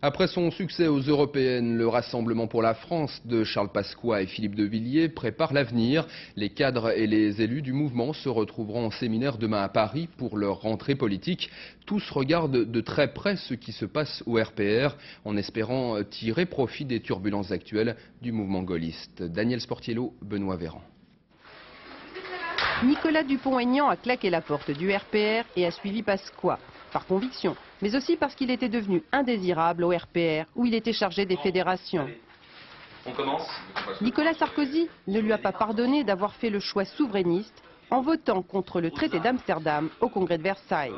Après son succès aux Européennes, le Rassemblement pour la France de Charles Pasqua et Philippe de Villiers prépare l'avenir. Les cadres et les élus du mouvement se retrouveront en séminaire demain à Paris pour leur rentrée politique. Tous regardent de très près ce qui se passe au RPR en espérant tirer profit des turbulences actuelles du mouvement gaulliste. Daniel Sportiello, Benoît Véran. Nicolas Dupont-Aignan a claqué la porte du RPR et a suivi Pasqua, par conviction, mais aussi parce qu'il était devenu indésirable au RPR, où il était chargé des fédérations. On commence. Nicolas Sarkozy ne lui a pas pardonné d'avoir fait le choix souverainiste en votant contre le traité d'Amsterdam au congrès de Versailles.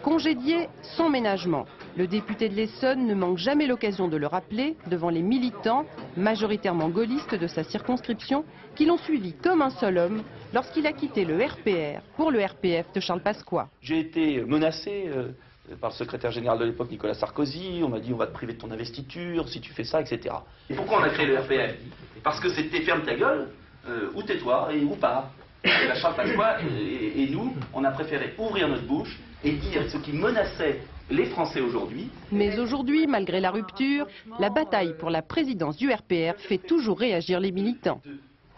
Congédié sans ménagement, le député de l'Essonne ne manque jamais l'occasion de le rappeler devant les militants, majoritairement gaullistes de sa circonscription, qui l'ont suivi comme un seul homme lorsqu'il a quitté le RPR pour le RPF de Charles Pasqua. J'ai été menacé par le secrétaire général de l'époque, Nicolas Sarkozy. On m'a dit on va te priver de ton investiture si tu fais ça, etc. Et pourquoi on a créé le RPF? Parce que c'était ferme ta gueule, ou tais-toi, ou pas. Et Charles Pasqua et nous, on a préféré ouvrir notre bouche et dire ce qui menaçait les Français aujourd'hui. Mais aujourd'hui, malgré la rupture, la bataille pour la présidence du RPR fait toujours réagir les militants.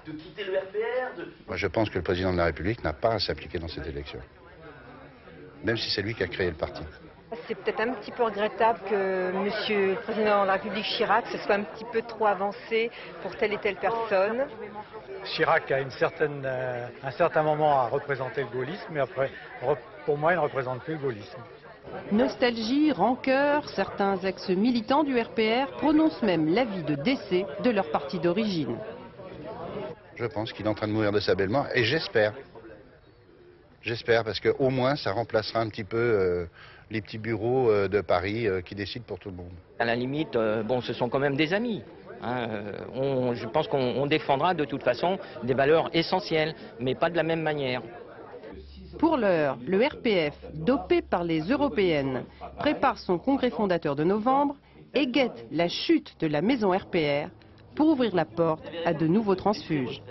De quitter le RPR Moi, je pense que le président de la République n'a pas à s'appliquer dans cette élection. Même si c'est lui qui a créé le parti. C'est peut-être un petit peu regrettable que Monsieur le Président de la République Chirac se soit un petit peu trop avancé pour telle et telle personne. Chirac a un certain moment à représenter le gaullisme, mais après, pour moi, il ne représente plus le gaullisme. Nostalgie, rancœur, certains ex-militants du RPR prononcent même l'avis de décès de leur parti d'origine. Je pense qu'il est en train de mourir de sa belle mort, et j'espère. J'espère, parce qu'au moins, ça remplacera un petit peu les petits bureaux de Paris qui décident pour tout le monde. À la limite, bon, ce sont quand même des amis. Je pense qu'on défendra de toute façon des valeurs essentielles, mais pas de la même manière. Pour l'heure, le RPF, dopé par les européennes, prépare son congrès fondateur de novembre et guette la chute de la maison RPR pour ouvrir la porte à de nouveaux transfuges.